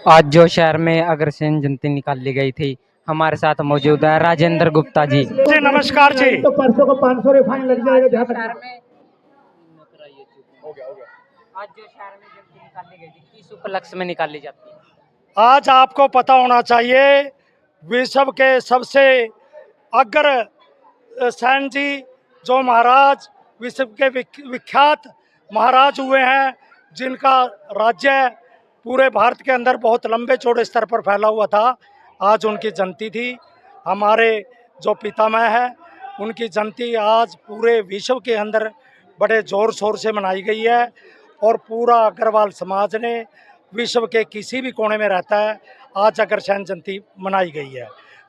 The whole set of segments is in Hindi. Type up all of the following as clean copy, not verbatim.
आज जो शहर में अग्रसेन जयंती निकाली गई थी, हमारे साथ मौजूद है राजेंद्र गुप्ता जी। जी नमस्कार जी। तो परसों को 500 रिफाइन लग जाएगा। ध्यान रखना। आज जो शहर में जयंती निकाली गई थी, किस उपलक्ष्य में निकाली जाती है? आज आपको पता होना चाहिए, विश्व के सबसे अग्र सैन जी जो महाराज विश्व के विख्यात महाराज हुए हैं, जिनका राज्य पूरे भारत के अंदर बहुत लंबे चौड़े स्तर पर फैला हुआ था। आज उनकी जयंती थी। हमारे जो पितामह है, उनकी जयंती आज पूरे विश्व के अंदर बड़े ज़ोर शोर से मनाई गई है और पूरा अग्रवाल समाज ने विश्व के किसी भी कोने में रहता है, आज अग्रसेन जयंती मनाई गई है।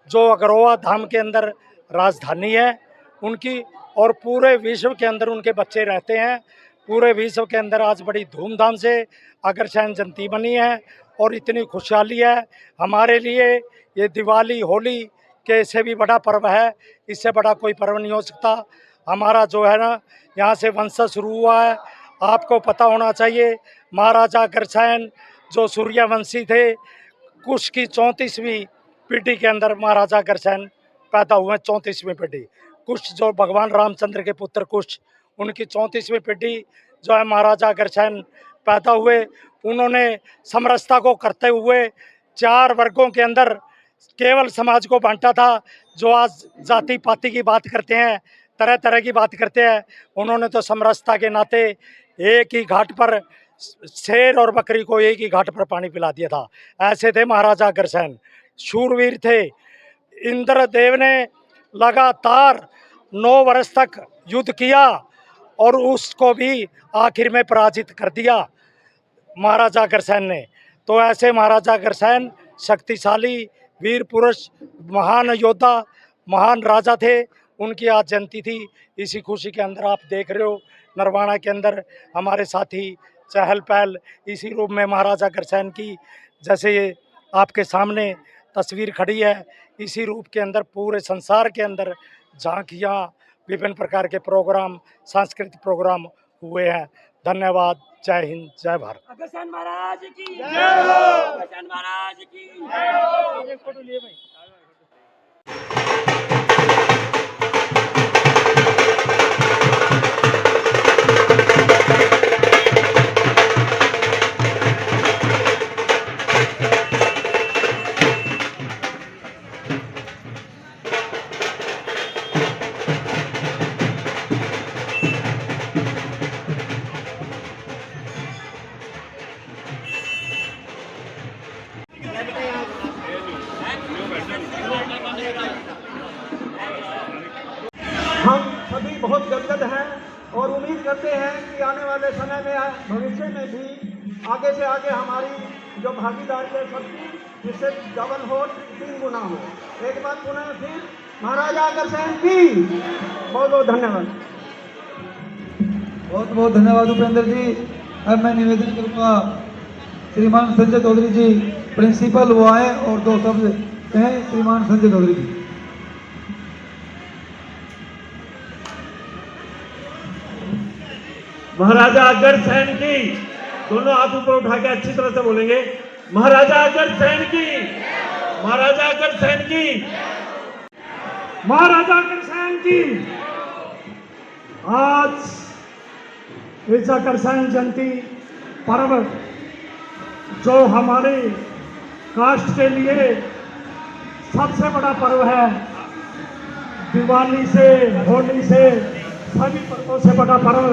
जो अग्रवा धाम के अंदर राजधानी है उनकी, और पूरे विश्व के अंदर उनके बच्चे रहते हैं। पूरे विश्व के अंदर आज बड़ी धूमधाम से अग्रसेन जयंती बनी है और इतनी खुशहाली है। हमारे लिए ये दिवाली होली के से भी बड़ा पर्व है, इससे बड़ा कोई पर्व नहीं हो सकता। हमारा जो है ना, यहाँ से वंशज शुरू हुआ है। आपको पता होना चाहिए, महाराजा अग्रसेन जो सूर्यवंशी थे, कुश की 34वीं पीढ़ी के अंदर महाराजा अग्रसेन पैदा हुए। 34वीं पीढ़ी कुश, जो भगवान रामचंद्र के पुत्र कुश, उनकी 34वीं पीढ़ी जो है महाराजा अग्रसेन पैदा हुए। उन्होंने समरसता को करते हुए 4 वर्गों के अंदर केवल समाज को बांटा था। जो आज जाति पाति की बात करते हैं, तरह तरह की बात करते हैं, उन्होंने तो समरसता के नाते एक ही घाट पर शेर और बकरी को एक ही घाट पर पानी पिला दिया था। ऐसे थे महाराजा अग्रसेन, शूरवीर थे। इंद्रदेव ने लगातार 9 वर्ष तक युद्ध किया और उसको भी आखिर में पराजित कर दिया महाराजा अग्रसेन ने। तो ऐसे महाराजा अग्रसेन शक्तिशाली वीर पुरुष, महान योद्धा, महान राजा थे। उनकी आज जयंती थी। इसी खुशी के अंदर आप देख रहे हो, नरवाना के अंदर हमारे साथी चहल पहल इसी रूप में महाराजा अग्रसेन की, जैसे ये आपके सामने तस्वीर खड़ी है, इसी रूप के अंदर पूरे संसार के अंदर झांकियाँ, विभिन्न प्रकार के प्रोग्राम, सांस्कृतिक प्रोग्राम हुए हैं। धन्यवाद। जय हिंद, जय भारत। अग्रसेन महाराज की जय हो। अग्रसेन महाराज की जय हो। एक फोटो लिए भाई। हम सभी बहुत गदगद हैं और उम्मीद करते हैं कि आने वाले समय में, भविष्य में भी आगे से आगे हमारी जो भागीदारी है सबकी, इससे डबल हो, 3 गुना हो। एक बात पुनः फिर, महाराजा अग्रसेन की बहुत बहुत धन्यवाद। बहुत बहुत धन्यवाद उपेंद्र जी। अब मैं निवेदन करूँगा, श्रीमान संजय चौधरी जी प्रिंसिपल वो आए और 2 शब्द कहें। श्रीमान संजय चौधरी जी। महाराजा अग्रसेन की, दोनों हाथ ऊपर उठा के अच्छी तरह से बोलेंगे, महाराजा अग्रसेन की, महाराजा अग्रसेन की, महाराजा अग्रसेन की। आज इस अग्रसेन जयंती पर्व जो हमारे कास्ट के लिए सबसे बड़ा पर्व है, दिवाली से होली से सभी पर्वों से बड़ा पर्व,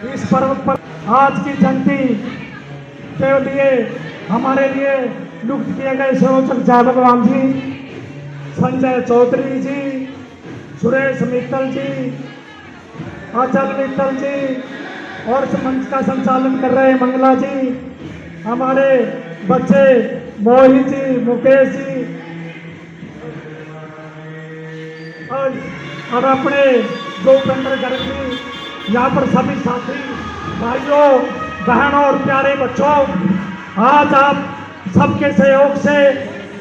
इस पर्व पर आज की जयंती के लिए हमारे लिए नियुक्त किए गए संयोजक जय भगवान जी, संजय चौधरी जी, सुरेश मित्तल जी, अचल मित्तल जी, और इस मंच का संचालन कर रहे मंगला जी, हमारे बच्चे मोहित जी, मुकेश जी, और अपने गोपेंद्र गर्ग जी, यहाँ पर सभी साथी भाइयों बहनों और प्यारे बच्चों, आज आप सबके सहयोग से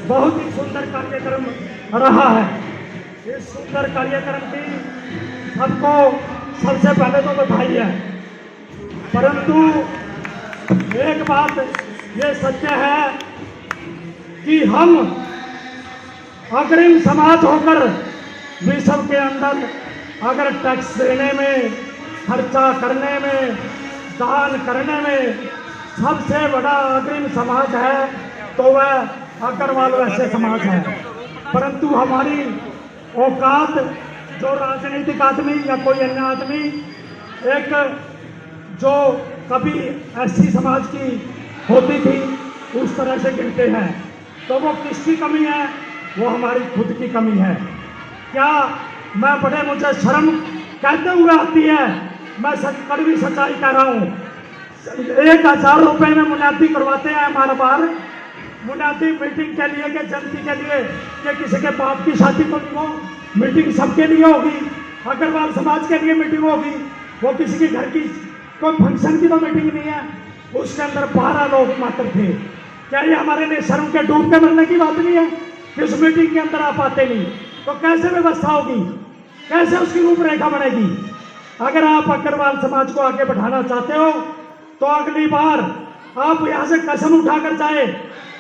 बहुत ही सुंदर कार्यक्रम रहा है। इस सुंदर कार्यक्रम की सबको सबसे पहले तो बधाई है, परंतु एक बात ये सत्य है कि हम अग्रिम समाज होकर विश्व के अंदर अगर टैक्स देने में, खर्चा करने में, दान करने में सबसे बड़ा अग्रिम समाज है तो वह अग्रवाल वैश्य समाज है। परंतु हमारी औकात, जो राजनीतिक आदमी या कोई अन्य आदमी एक जो कभी ऐसी समाज की होती थी उस तरह से गिनते हैं, तो वो किसकी कमी है? वो हमारी खुद की कमी है। क्या मैं बड़े, मुझे शर्म कहते हुए आती है, मैं कड़वी सच्चाई कह रहा हूँ। 1000 रुपये में मुनादी करवाते हैं हमारा बार, मुनादी मीटिंग के लिए, कि जनती के लिए, कि किसी के बाप की शादी तो नहीं हो, मीटिंग सबके लिए होगी, अग्रवाल समाज के लिए मीटिंग होगी, वो किसी के घर की कोई फंक्शन की तो मीटिंग नहीं है, उसके अंदर 12 लोग मात्र थे। क्या ये हमारे लिए शर्म के डूब के मरने की बात नहीं है कि उस मीटिंग के अंदर आप आते नहीं? तो कैसे व्यवस्था होगी, कैसे उसकी रूपरेखा बनेगी? अगर आप अग्रवाल समाज को आगे बढ़ाना चाहते हो तो अगली बार आप यहाँ से कसम उठाकर जाए।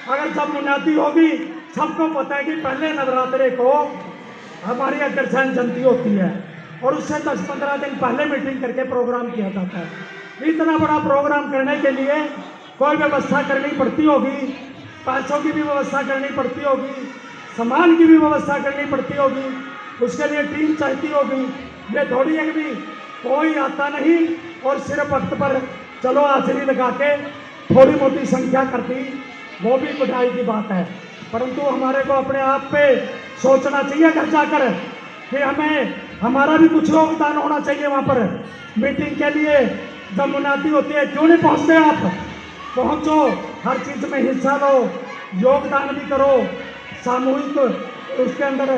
अगर जब मुनादी होगी, सबको पता है कि पहले नवरात्रे को हमारी अग्रसेन जयंती होती है और उससे 10-15 दिन पहले मीटिंग करके प्रोग्राम किया जाता है। इतना बड़ा प्रोग्राम करने के लिए कोई व्यवस्था करनी पड़ती होगी, पैसों की भी व्यवस्था करनी पड़ती होगी, सामान की भी व्यवस्था करनी पड़ती होगी, उसके लिए टीम चाहिए होगी। ये थोड़ी है भी कोई आता नहीं और सिर्फ वक्त पर चलो हाजिरी लगा के थोड़ी मोटी संख्या करती, वो भी बधाई की बात है। परंतु हमारे को अपने आप पे सोचना चाहिए घर जाकर कि हमें, हमारा भी कुछ योगदान होना चाहिए वहाँ पर। मीटिंग के लिए जब मुनादी होती है, क्यों नहीं पहुँचते आप? पहुँचो, हर चीज़ में हिस्सा लो, योगदान भी करो, सामूहिक उसके अंदर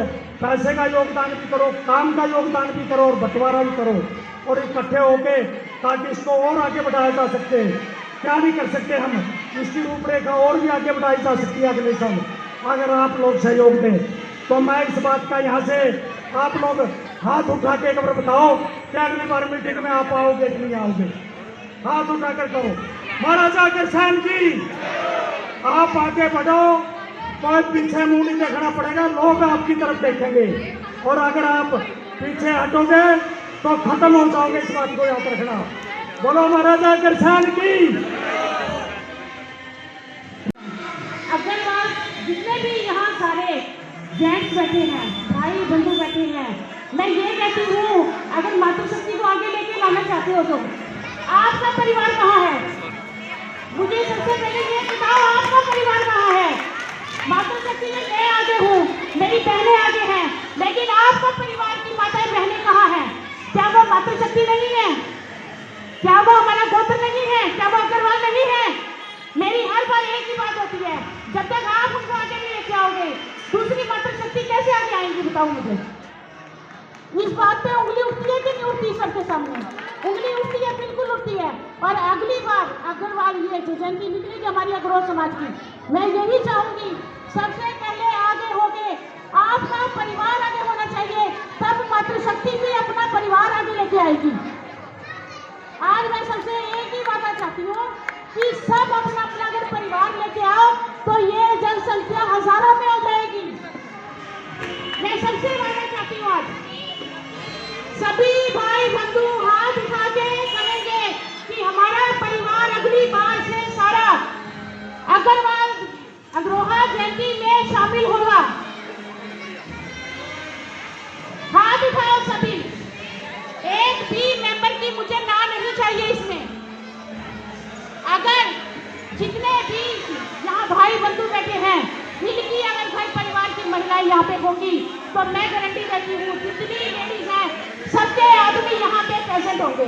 पैसे का योगदान भी करो, काम का योगदान भी करो और बंटवारा भी करो, और इकट्ठे होके ताकि इसको और आगे बढ़ाया जा सके। क्या नहीं कर सकते हम, इसकी रूपरेखा और भी आगे बढ़ाई जा सकती है अगले साल, अगर आप लोग सहयोग दें। तो मैं इस बात का यहाँ से आप लोग हाथ उठा के एक बार बताओ कि अगली बार मीटिंग में आप आओगे कि नहीं आओगे? हाथ उठा कर कहो महाराजा अग्रसेन की। आप आगे बढ़ो, कोई पीछे मुंह नहीं देखना पड़ेगा, लोग आपकी तरफ देखेंगे, और अगर आप पीछे हटोगे तो खत्म हो जाओगे, इस बात को याद रखना। बोलो महाराजा अग्रसेन की। अग्रवाल जितने भी यहाँ सारे जेंट्स बैठे हैं, भाई बंधु बैठे हैं, मैं ये कहती हूँ अगर मातृशक्ति को आगे लेके लाना चाहते हो तो आपका परिवार कहाँ है? मुझे सबसे पहले ये बताओ, आपका परिवार कहाँ है? मातृशक्ति में मैं आगे हूँ, मेरी बहनें आगे हैं, लेकिन आपका परिवार की माताएं बहनें कहाँ हैं? क्या वो मातृशक्ति नहीं है? क्या वो हमारा गोत्र नहीं है? क्या वो अग्रवाल नहीं है? मेरी हर बार एक ही बात होती है, जब तक आप उनको आगे नहीं लेके आओगे दूसरी मातृशक्ति कैसे आगे आएंगी? बताओ मुझे। इस बात पे उंगली उठती है कि नहीं उठती? सबके सामने उंगली उठती है, बिल्कुल उठती है। और अगली बार अग्रवाल ये जो जयंती निकलेगी हमारी अग्रवाल समाज की, मैं यही चाहूंगी सबसे पहले आगे होके आपका परिवार आगे होना चाहिए, तब मातृशक्ति भी अपना परिवार आगे लेके आएगी। आज मैं सबसे एक ही बात चाहती हूँ कि सब अपना अपना अगर परिवार लेके आओ तो ये जनसंख्या हजारों में हो जाएगी। मैं सबसे वादा चाहती हूँ, आज सभी भाई बंधु हाथ उठा के कहेंगे कि हमारा परिवार अगली बार से सारा अग्रवाल अग्रोहा जयंती में शामिल होगा। हाथ उठाओ सभी, एक भी मेंबर की मुझे ना नहीं चाहिए इसमें। अगर जितने भी यहाँ भाई बंधु बैठे हैं, इनकी अगर भाई परिवार की महिलाएं यहाँ पे होंगी तो मैं गारंटी देती हूँ जितनी लेडीज हैं सबके आदमी यहाँ पे प्रेजेंट होंगे।